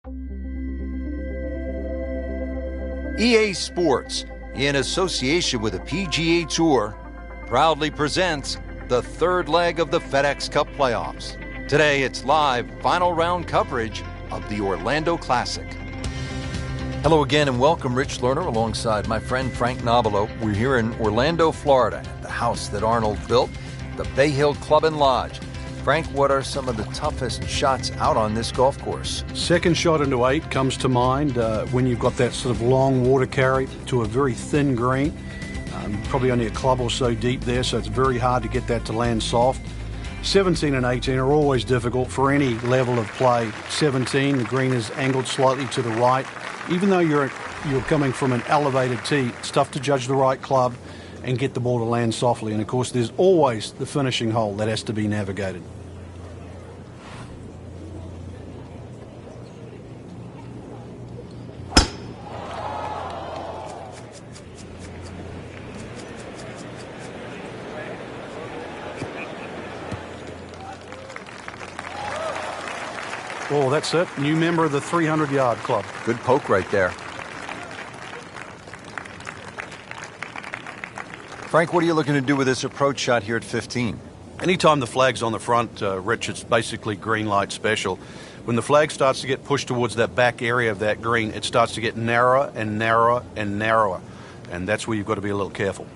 EA Sports, in association with the PGA Tour, proudly presents the third leg of the FedEx Cup playoffs. Today, it's live final round coverage of the Orlando Classic. Hello again and welcome, Rich Lerner, alongside my friend Frank Nobilo. We're here in Orlando, Florida, at the house that Arnold built, the Bay Hill Club and Lodge. Frank, what are some of the toughest shots out on this golf course? Second shot into 8 comes to mind when you've got that sort of long water carry to a very thin green. Probably only a club or so deep there, so it's very hard to get that to land soft. 17 and 18 are always difficult for any level of play. 17, the green is angled slightly to the right. Even though you're coming from an elevated tee, it's tough to judge the right club and get the ball to land softly. And of course, there's always the finishing hole that has to be navigated. Oh, that's it. New member of the 300-yard club. Good poke right there. Frank, what are you looking to do with this approach shot here at 15? Anytime the flag's on the front, Rich, it's basically green light special. When the flag starts to get pushed towards that back area of that green, it starts to get narrower and narrower and narrower. And that's where you've got to be a little careful.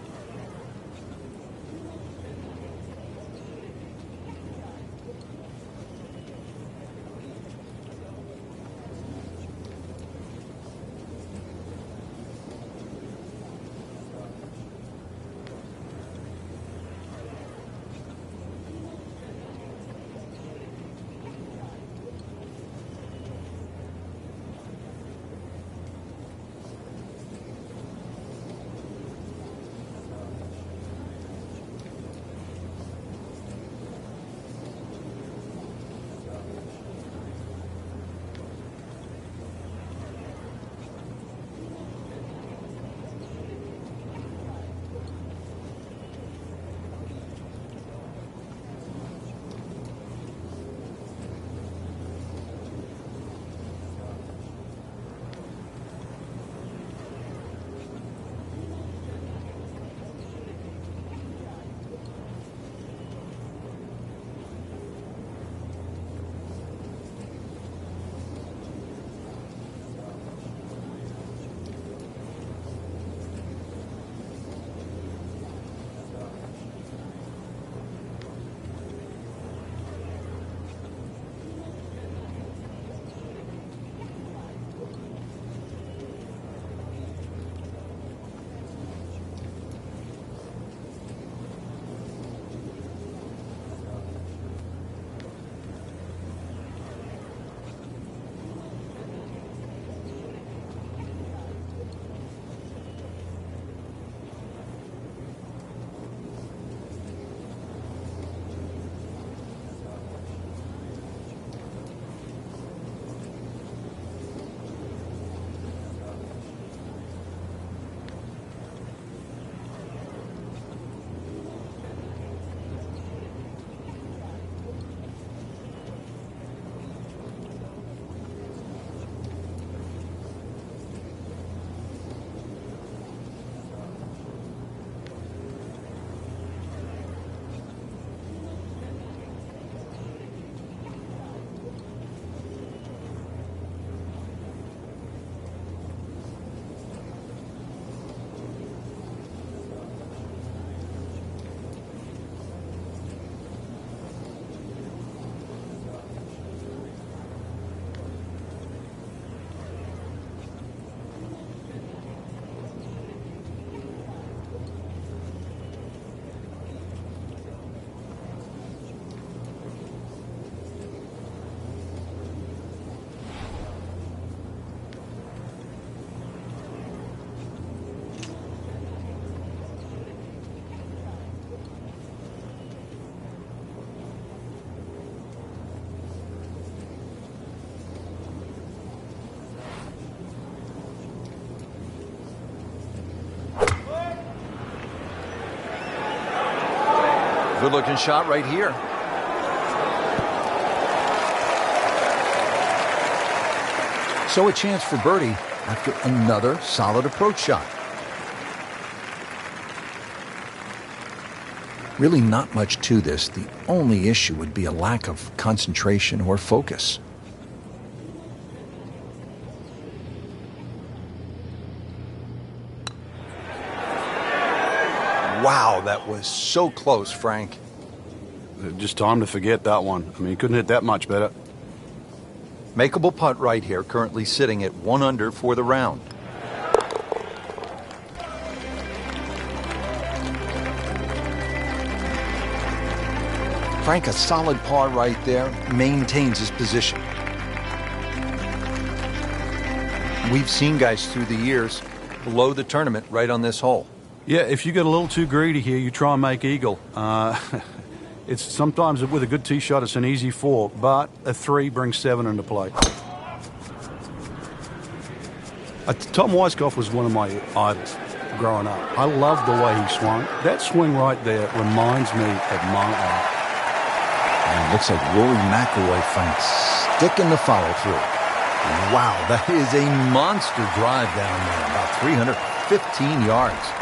Good looking shot right here. So a chance for birdie after another solid approach shot. Really not much to this. The only issue would be a lack of concentration or focus. Wow, that was so close, Frank. Just time to forget that one. I mean, he couldn't hit that much better. Makeable putt right here, currently sitting at 1 under for the round. Frank, a solid par right there, maintains his position. We've seen guys through the years below the tournament right on this hole. Yeah, if you get a little too greedy here, you try and make eagle. It's sometimes with a good tee shot, it's an easy 4, but a 3 brings 7 into play. Tom Weiskopf was one of my idols growing up. I loved the way he swung. That swing right there reminds me of my art. And it looks like Rory McIlroy, Frank, sticking the follow-through. Wow, that is a monster drive down there, about 315 yards.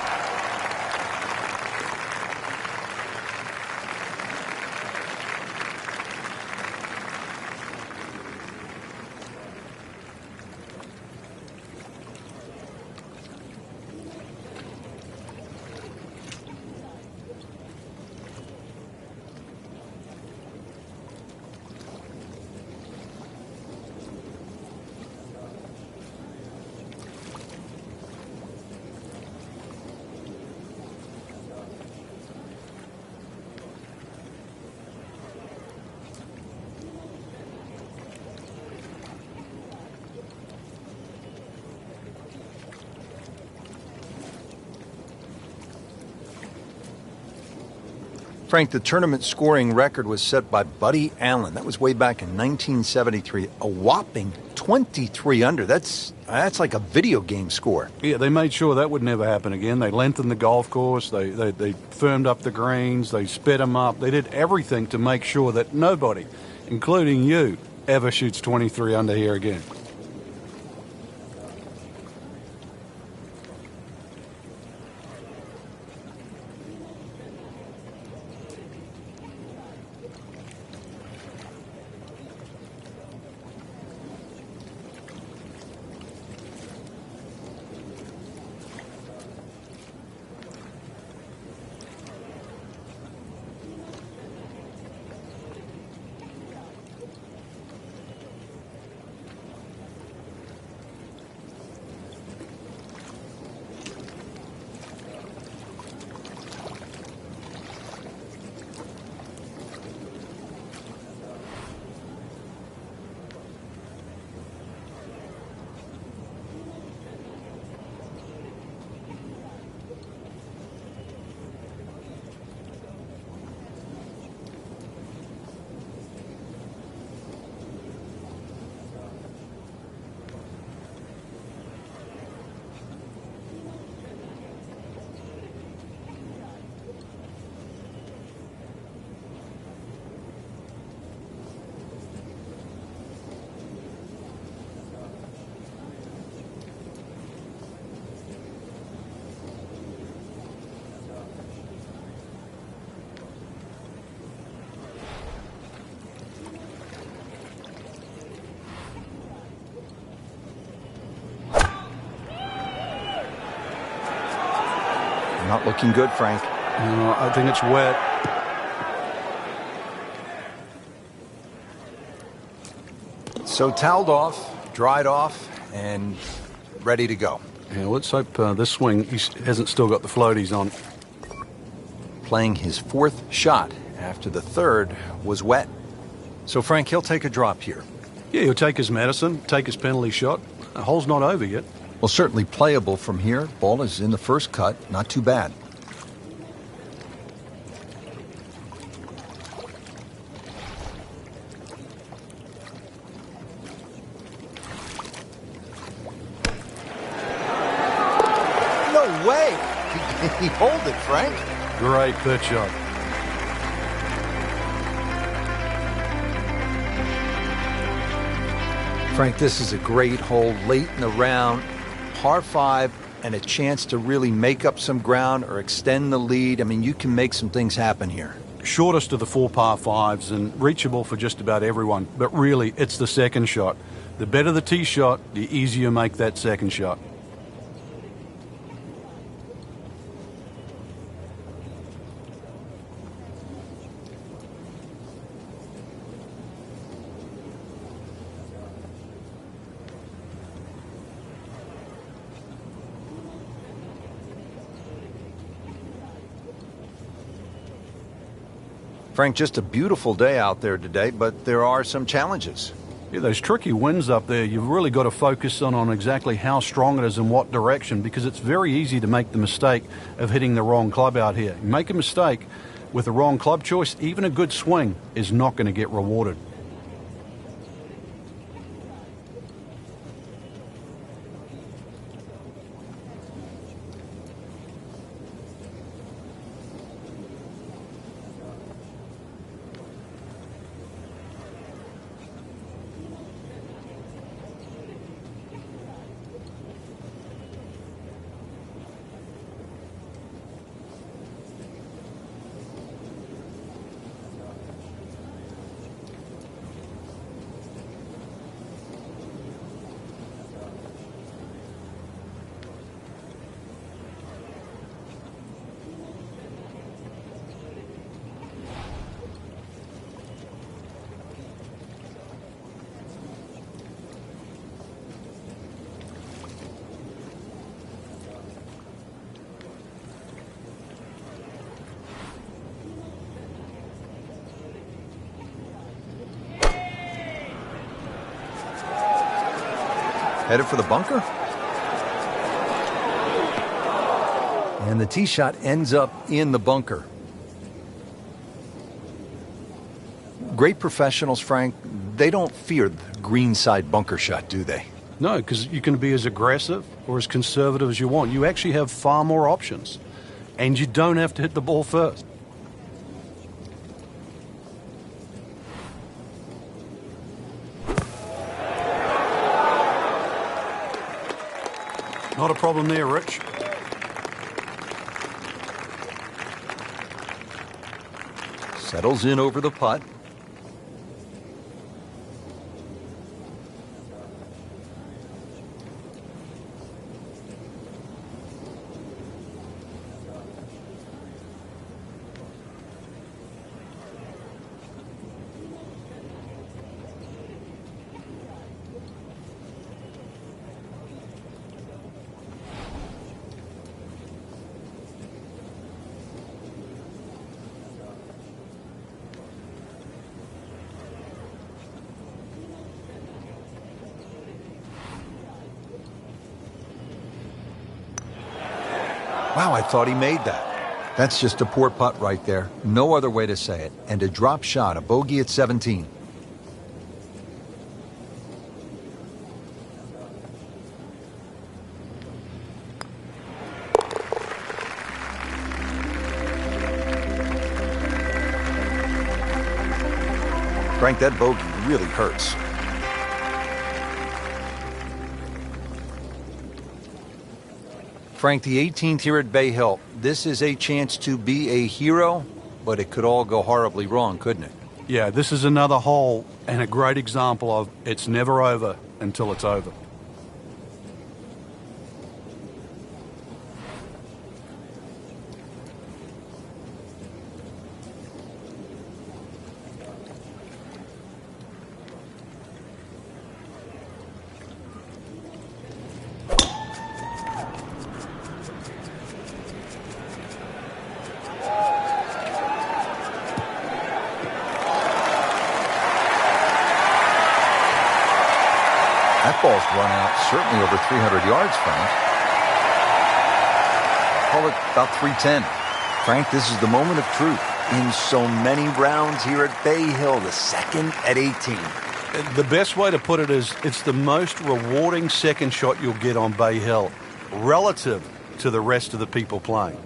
Frank, the tournament scoring record was set by Buddy Allen. That was way back in 1973. A whopping 23 under. That's like a video game score. Yeah, they made sure that would never happen again. They lengthened the golf course. They firmed up the greens. They sped them up. They did everything to make sure that nobody, including you, ever shoots 23 under here again. Not looking good, Frank. No, I think it's wet. So toweled off, dried off, and ready to go. Yeah, let's hope this swing he hasn't still got the floaties on. Playing his 4th shot after the 3rd was wet. So Frank, he'll take a drop here. Yeah, he'll take his medicine, take his penalty shot. The hole's not over yet. Well, certainly playable from here. Ball is in the first cut. Not too bad. No way! He holed it, Frank. Great pitch shot. Frank, this is a great hole late in the round. Par 5 and a chance to really make up some ground or extend the lead. I mean, you can make some things happen here. Shortest of the 4 par 5s and reachable for just about everyone. But really, it's the second shot. The better the tee shot, the easier you make that second shot. Frank, just a beautiful day out there today, but there are some challenges. Yeah, those tricky winds up there, you've really got to focus on exactly how strong it is and what direction, because it's very easy to make the mistake of hitting the wrong club out here. You make a mistake with the wrong club choice, even a good swing is not going to get rewarded. Headed for the bunker. And the tee shot ends up in the bunker. Great professionals, Frank, they don't fear the greenside bunker shot, do they? No, because you can be as aggressive or as conservative as you want. You actually have far more options. And you don't have to hit the ball first. Not a problem there, Rich. Settles in over the putt. Wow, I thought he made that. That's just a poor putt right there. No other way to say it. And a drop shot, a bogey at 17. Frank, that bogey really hurts. Frank, the 18th here at Bay Hill. This is a chance to be a hero, but it could all go horribly wrong, couldn't it? Yeah, this is another hole and a great example of it's never over until it's over. That ball's run out certainly over 300 yards, Frank. Call it about 310. Frank, this is the moment of truth. In so many rounds here at Bay Hill, the second at 18. The best way to put it is it's the most rewarding second shot you'll get on Bay Hill relative to the rest of the people playing.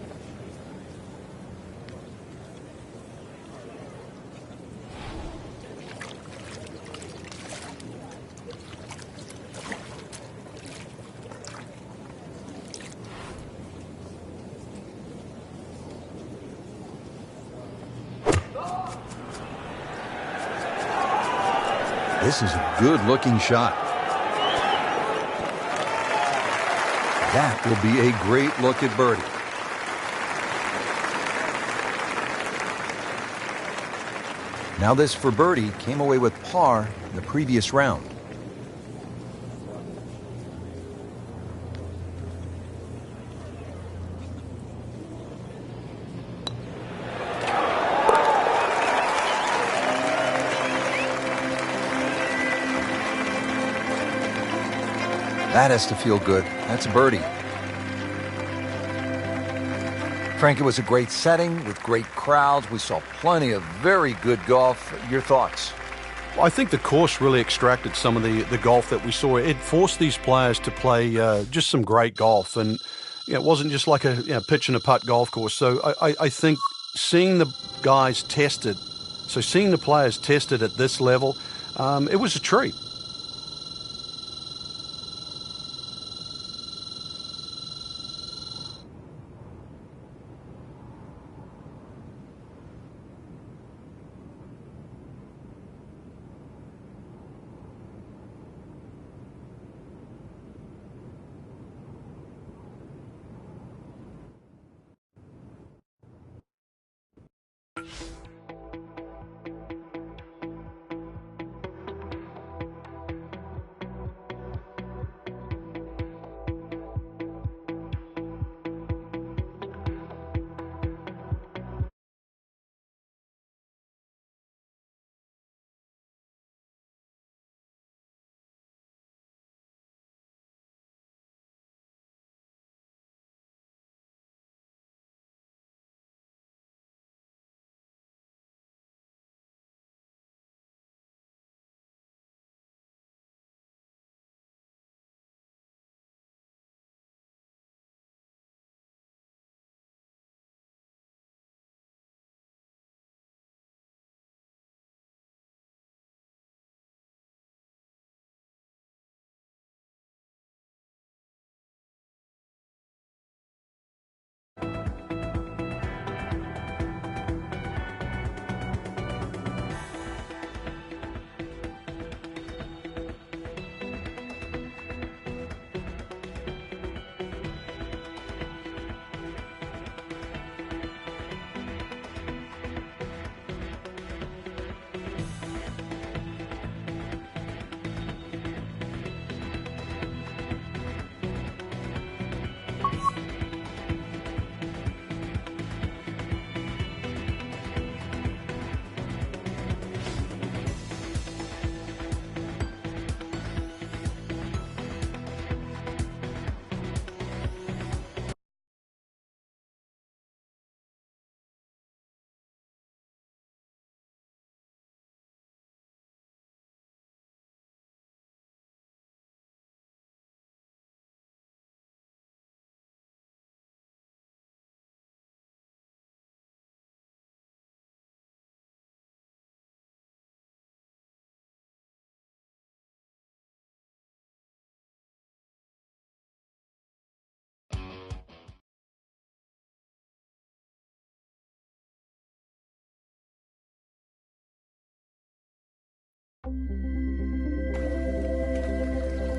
This is a good-looking shot. That will be a great look at birdie. Now this for birdie came away with par in the previous round. That has to feel good. That's a birdie. Frank, it was a great setting with great crowds. We saw plenty of very good golf. Your thoughts? Well, I think the course really extracted some of the golf that we saw. It forced these players to play just some great golf. And it wasn't just like a pitch and a putt golf course. So I think seeing the guys tested, seeing the players tested at this level, it was a treat.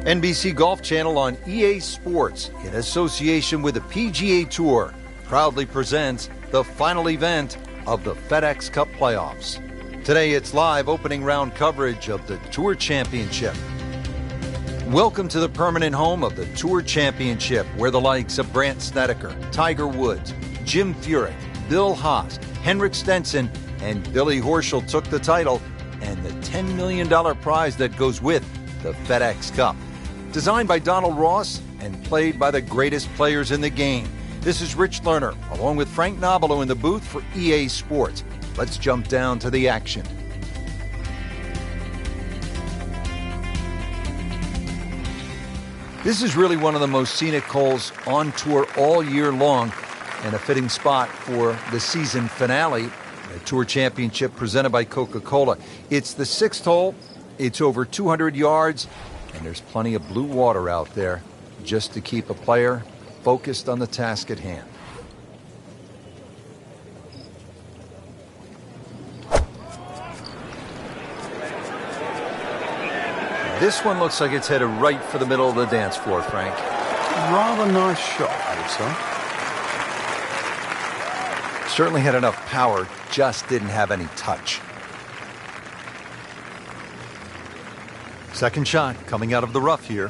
NBC Golf Channel on EA Sports, in association with the PGA Tour, proudly presents the final event of the FedEx Cup playoffs. Today it's live opening round coverage of the Tour Championship. Welcome to the permanent home of the Tour Championship, where the likes of Brandt Snedeker, Tiger Woods, Jim Furyk, Bill Haas, Henrik Stenson, and Billy Horschel took the title, and the $10 million prize that goes with the FedEx Cup. Designed by Donald Ross and played by the greatest players in the game. This is Rich Lerner, along with Frank Nobilo in the booth for EA Sports. Let's jump down to the action. This is really one of the most scenic holes on tour all year long, and a fitting spot for the season finale, the Tour Championship presented by Coca-Cola. It's the sixth hole. It's over 200 yards, and there's plenty of blue water out there just to keep a player focused on the task at hand. This one looks like it's headed right for the middle of the dance floor, Frank. Rather nice shot, I would say. Certainly had enough power, just didn't have any touch. Second shot coming out of the rough here.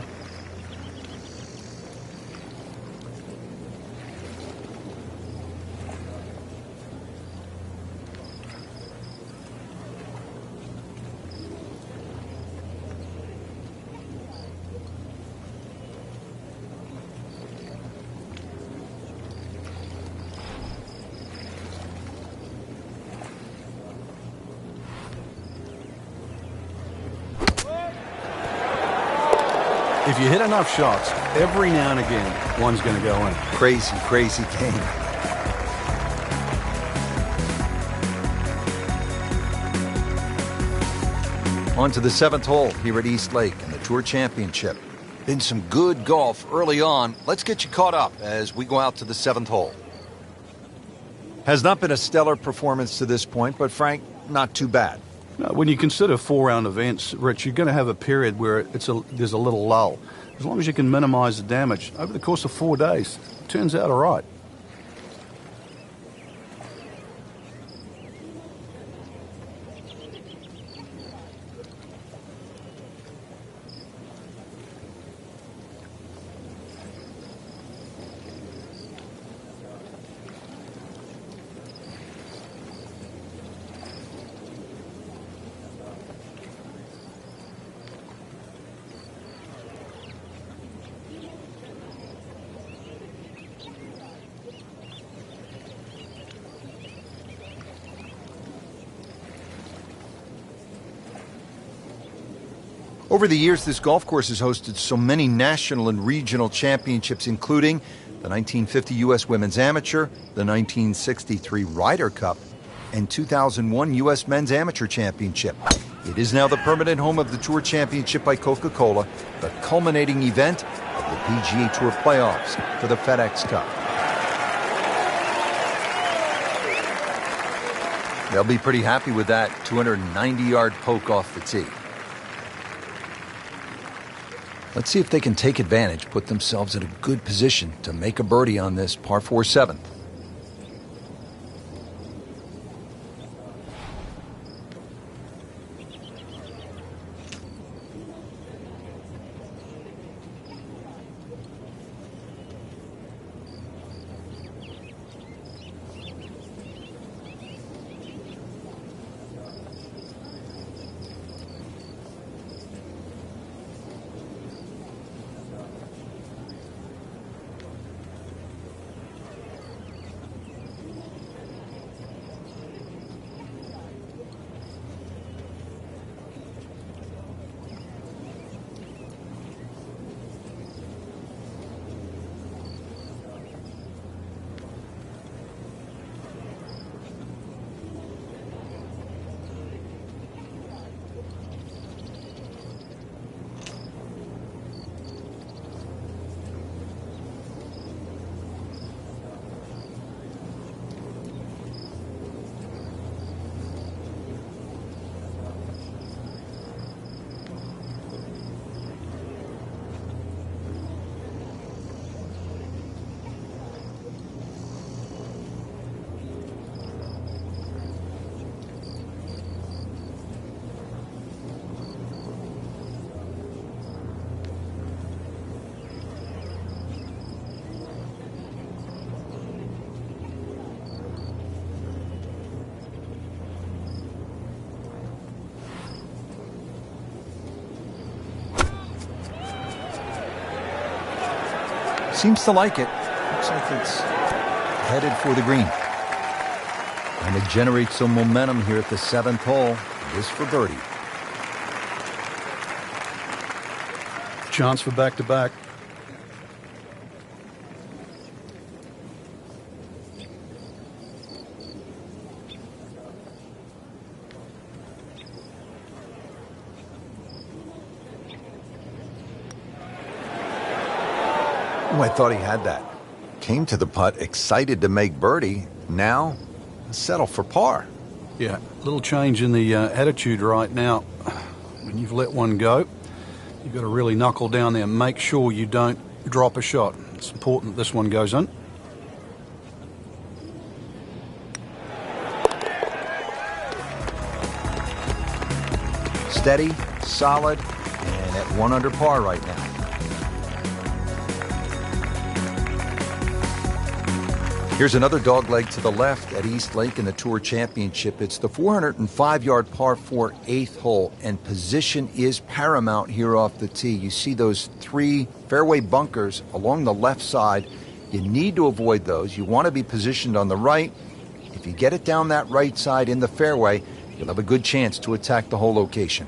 If you hit enough shots, every now and again, one's going to go in. Crazy, crazy game. On to the 7th hole here at East Lake in the Tour Championship. Been some good golf early on. Let's get you caught up as we go out to the 7th hole. Has not been a stellar performance to this point, but Frank, not too bad. When you consider 4-round events, Rich, you're going to have a period where there's a little lull. As long as you can minimize the damage over the course of 4 days, it turns out all right. Over the years, this golf course has hosted so many national and regional championships, including the 1950 U.S. Women's Amateur, the 1963 Ryder Cup, and 2001 U.S. Men's Amateur Championship. It is now the permanent home of the Tour Championship by Coca-Cola, the culminating event of the PGA Tour playoffs for the FedEx Cup. They'll be pretty happy with that 290-yard poke off the tee. Let's see if they can take advantage, put themselves in a good position to make a birdie on this par 4 7th. Seems to like it. Looks like it's headed for the green. And to generate some momentum here at the 7th hole. This for birdie. Chance for back-to-back. Oh, I thought he had that. Came to the putt, excited to make birdie. Now, settle for par. Yeah, little change in the attitude right now. When you've let one go, You've got to really knuckle down there and make sure you don't drop a shot. It's important this one goes in. Steady, solid, and at 1 under par right now. Here's another dogleg to the left at East Lake in the Tour Championship. It's the 405-yard par 4 8th hole, and position is paramount here off the tee. You see those 3 fairway bunkers along the left side. You need to avoid those. You want to be positioned on the right. If you get it down that right side in the fairway, you'll have a good chance to attack the whole location.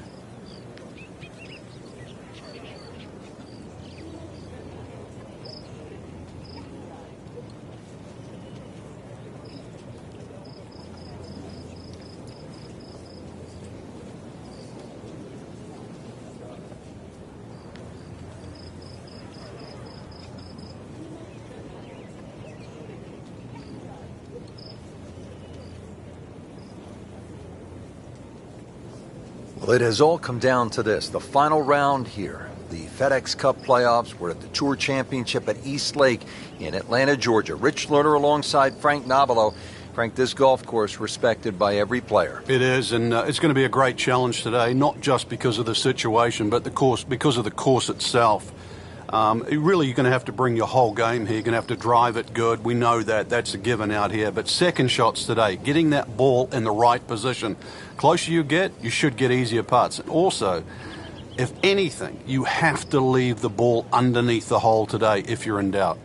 Well, it has all come down to this. The final round here, the FedEx Cup playoffs. We're at the Tour Championship at East Lake in Atlanta, Georgia. Rich Lerner alongside Frank Nobilo. Frank, this golf course respected by every player. It is, and it's going to be a great challenge today, not just because of the situation, but because of the course itself. Really, you're going to have to bring your whole game here. You're going to have to drive it good. We know that. That's a given out here. But second shots today, getting that ball in the right position. Closer you get, you should get easier putts. And also, if anything, you have to leave the ball underneath the hole today if you're in doubt.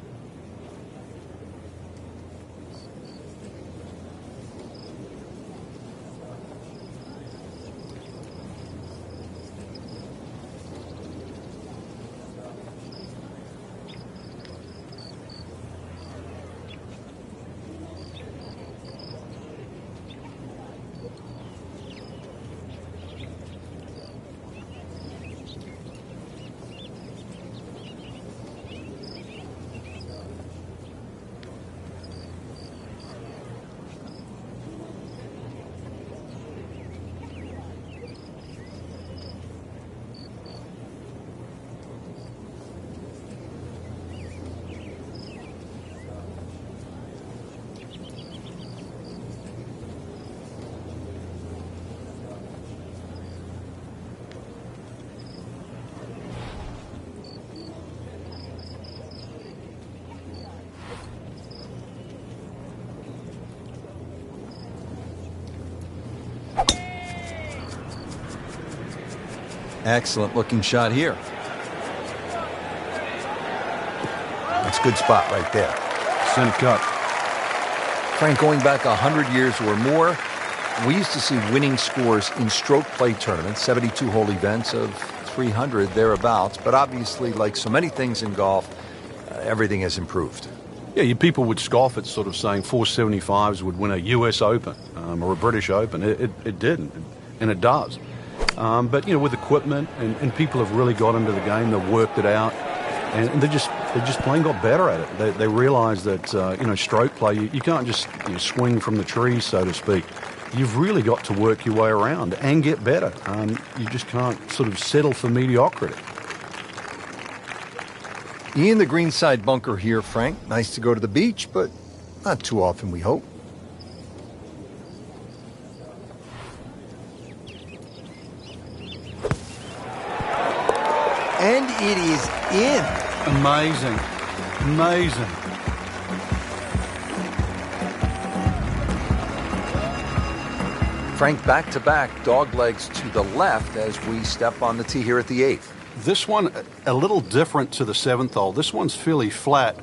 Excellent looking shot here. That's a good spot right there. Center cut. Frank, going back 100 years or more, we used to see winning scores in stroke play tournaments, 72-hole events of 300 thereabouts. But obviously, like so many things in golf, everything has improved. Yeah, people would scoff at sort of saying 475s would win a U.S. Open or a British Open. It didn't, and it does. But, with equipment, and people have really got into the game, they've worked it out, and they just plain got better at it. They realize that, stroke play, you can't just swing from the trees, so to speak. You've really got to work your way around and get better. You just can't sort of settle for mediocrity. In the greenside bunker here, Frank. Nice to go to the beach, but not too often, we hope. And it is in. Amazing. Amazing. Frank, back-to-back dog legs to the left as we step on the tee here at the 8th. This one, a little different to the 7th hole. This one's fairly flat,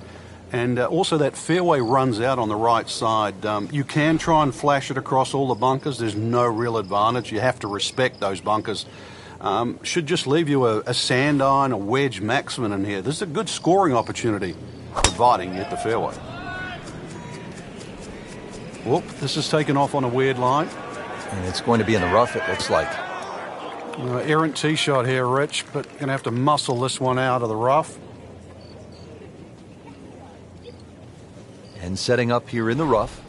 and also that fairway runs out on the right side. You can try and flash it across all the bunkers. There's no real advantage. You have to respect those bunkers. Should just leave you a sand iron, a wedge maximum in here. This is a good scoring opportunity, providing you hit the fairway. Whoop, this is taken off on a weird line. And it's going to be in the rough, it looks like. Errant tee shot here, Rich, but going to have to muscle this one out of the rough. And setting up here in the rough.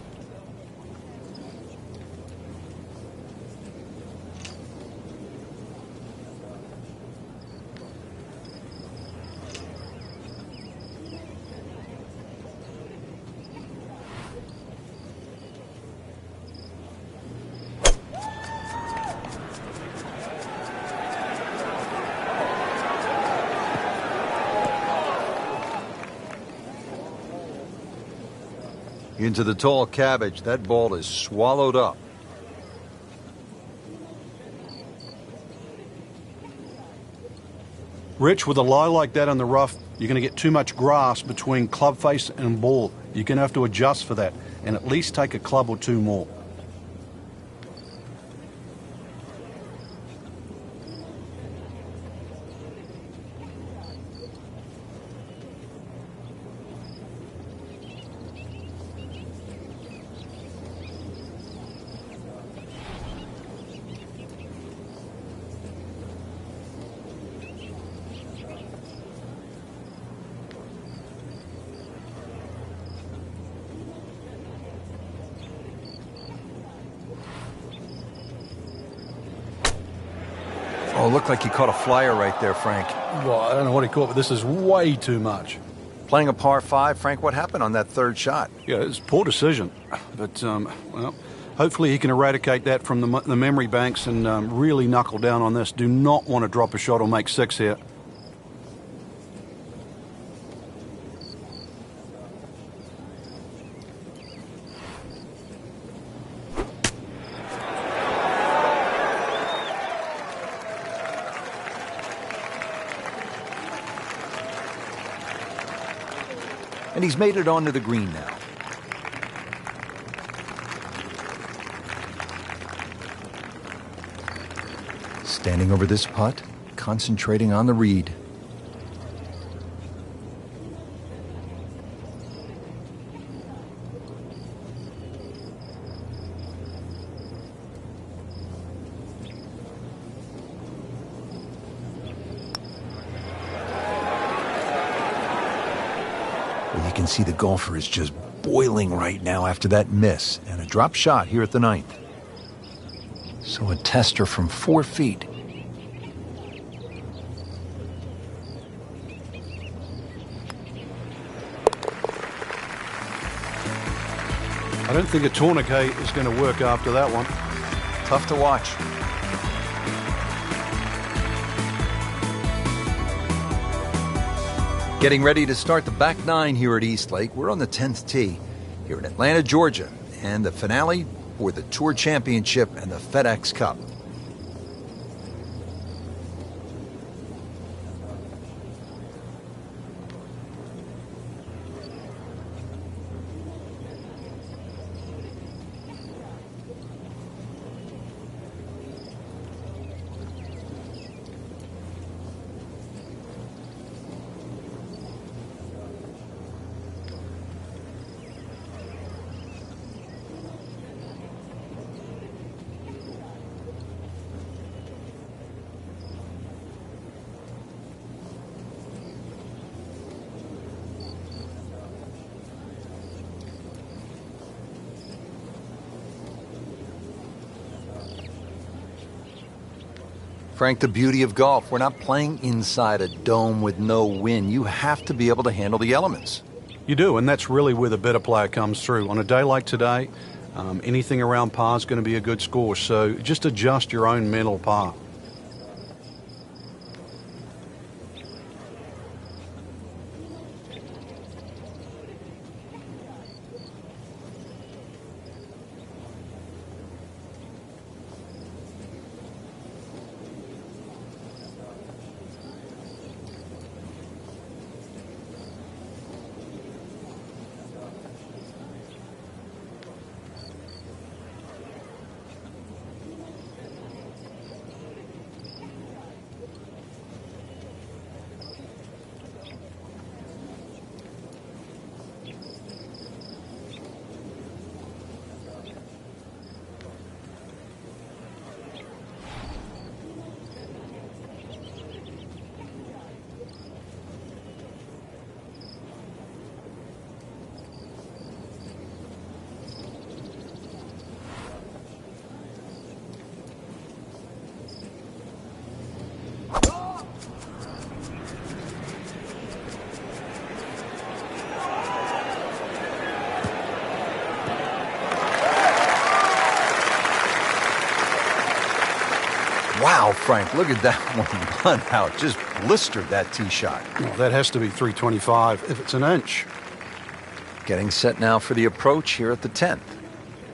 Into the tall cabbage. That ball is swallowed up. Rich, with a lie like that in the rough, you're going to get too much grass between club face and ball. You're going to have to adjust for that and at least take a club or two more. Oh, looked like he caught a flyer right there, Frank. Well, I don't know what he caught, but this is way too much. Playing a par 5, Frank, what happened on that third shot? Yeah, it's a poor decision. But, well, hopefully he can eradicate that from the memory banks and really knuckle down on this. Do not want to drop a shot or make 6 here. And he's made it onto the green now. Standing over this putt, concentrating on the read. You can see the golfer is just boiling right now after that miss and a drop shot here at the 9th. So a tester from 4 feet. I don't think a tourniquet is going to work after that one. Tough to watch. Getting ready to start the back 9 here at Eastlake. We're on the 10th tee here in Atlanta, Georgia, and the finale for the Tour Championship and the FedEx Cup. Frank, the beauty of golf, we're not playing inside a dome with no wind. You have to be able to handle the elements. You do, and that's really where the better player comes through. On a day like today, anything around par is going to be a good score, so just adjust your own mental par. Wow, Frank, look at that one run out. Just blistered that tee shot. Well, that has to be 325 if it's an inch. Getting set now for the approach here at the 10th.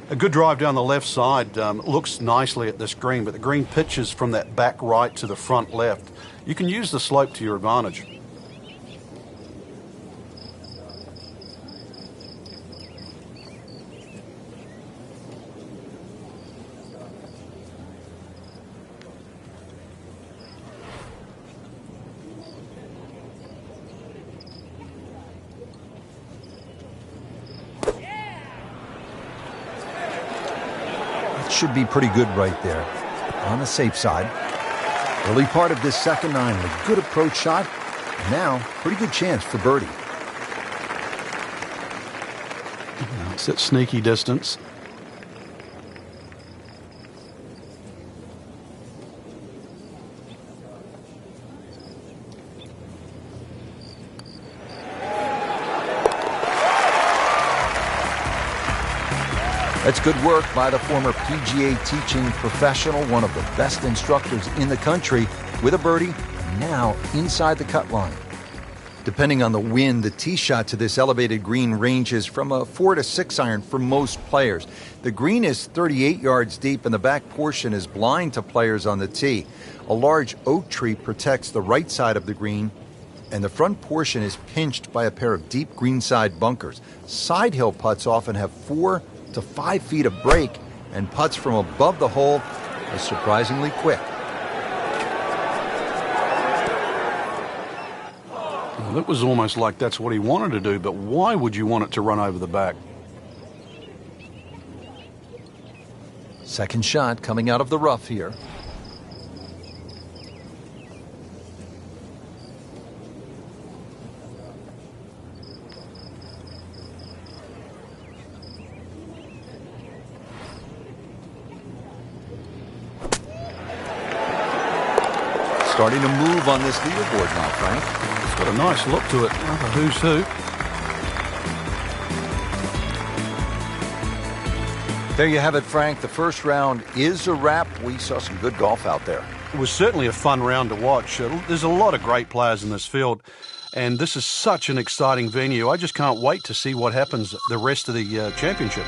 A good drive down the left side. Looks nicely at this green, but the green pitches from that back right to the front left. You can use the slope to your advantage. Should be pretty good right there. On the safe side. Early part of this second nine, a good approach shot. Now, pretty good chance for birdie. It's at sneaky distance. That's good work by the former PGA teaching professional, one of the best instructors in the country, with a birdie, and now inside the cut line. Depending on the wind, the tee shot to this elevated green ranges from a 4 to 6 iron for most players. The green is 38 yards deep and the back portion is blind to players on the tee. A large oak tree protects the right side of the green, and the front portion is pinched by a pair of deep greenside bunkers. Side hill putts often have 4 to 5 feet of break, and putts from above the hole are surprisingly quick. Well, it was almost like that's what he wanted to do, but why would you want it to run over the back? Second shot coming out of the rough here. Starting to move on this leaderboard now, Frank. It's got a nice look to it. A who's who. There you have it, Frank. The first round is a wrap. We saw some good golf out there. It was certainly a fun round to watch. There's a lot of great players in this field, and this is such an exciting venue. I just can't wait to see what happens the rest of the championship.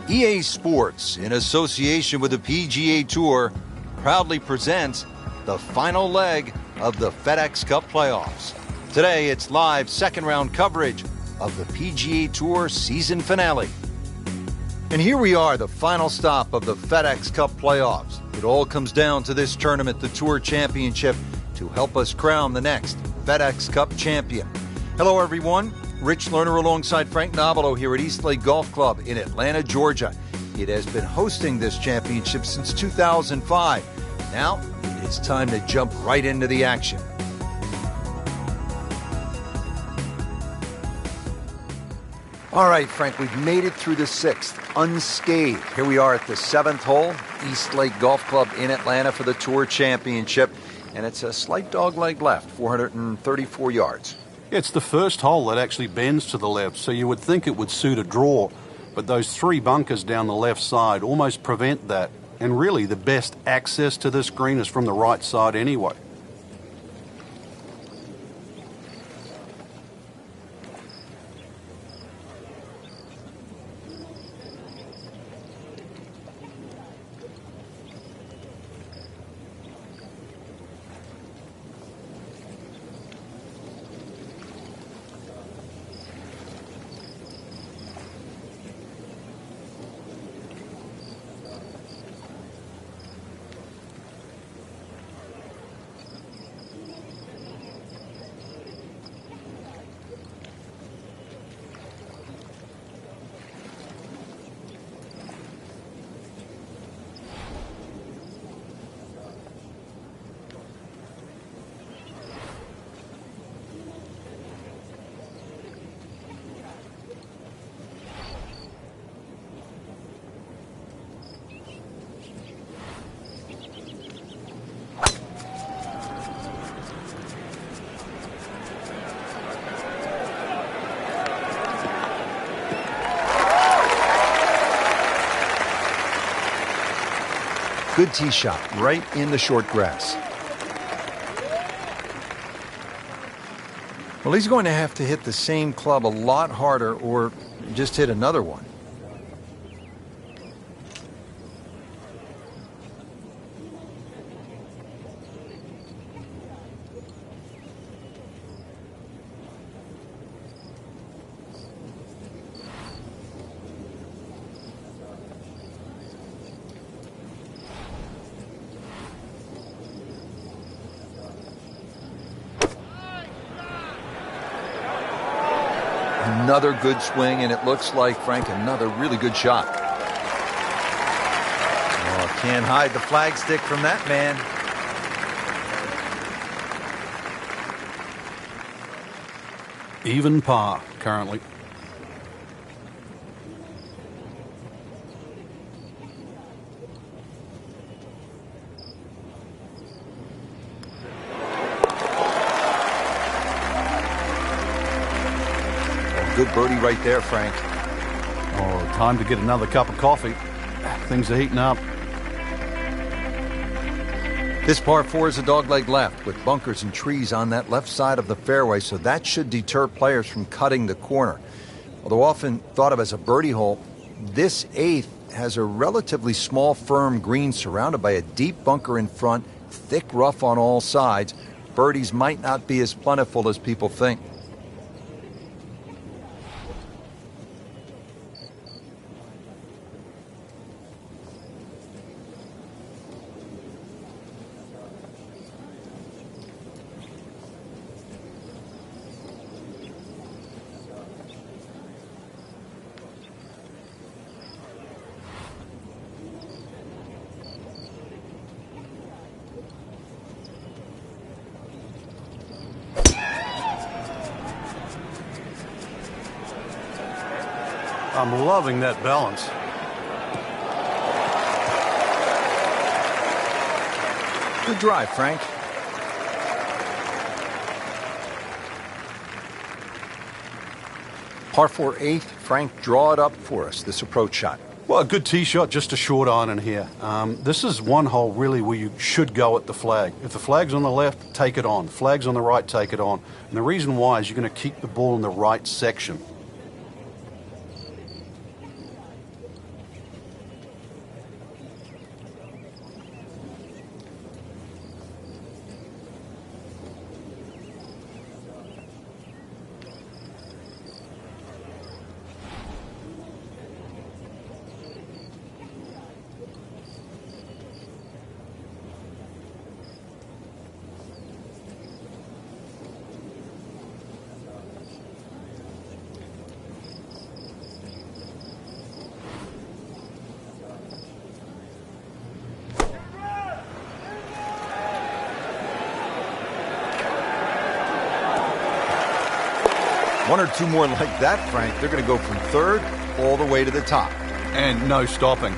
EA Sports, in association with the PGA Tour, proudly presents the final leg of the FedEx Cup playoffs. Today, it's live second-round coverage of the PGA Tour season finale. And here we are, the final stop of the FedEx Cup playoffs. It all comes down to this tournament, the Tour Championship, to help us crown the next FedEx Cup champion. Hello, everyone. Rich Lerner alongside Frank Nobilo here at Eastlake Golf Club in Atlanta, Georgia. It has been hosting this championship since 2005. Now, it is time to jump right into the action. All right, Frank, we've made it through the sixth unscathed. Here we are at the seventh hole, Eastlake Golf Club in Atlanta for the Tour Championship. And it's a slight dogleg left, 434 yards. It's the first hole that actually bends to the left, so you would think it would suit a draw. But those three bunkers down the left side almost prevent that. And really, the best access to this green is from the right side anyway. Good tee shot right in the short grass. Well, he's going to have to hit the same club a lot harder or just hit another one. Another good swing, and it looks like, Frank, another really good shot. Oh, can't hide the flagstick from that man. Even par currently. Good birdie right there, Frank. Oh, time to get another cup of coffee. Things are heating up. This par 4 is a dogleg left with bunkers and trees on that left side of the fairway, so that should deter players from cutting the corner. Although often thought of as a birdie hole, this 8th has a relatively small, firm green surrounded by a deep bunker in front, thick rough on all sides. Birdies might not be as plentiful as people think. I'm loving that balance. Good drive, Frank. Par 4 8th. Frank, draw it up for us, this approach shot. Well, a good tee shot, just a short iron in here. This is one hole really where you should go at the flag. If the flag's on the left, take it on. Flag's on the right, take it on. And the reason why is you're going to keep the ball in the right section. One or two more like that, Frank, they're going to go from third all the way to the top. And no stopping.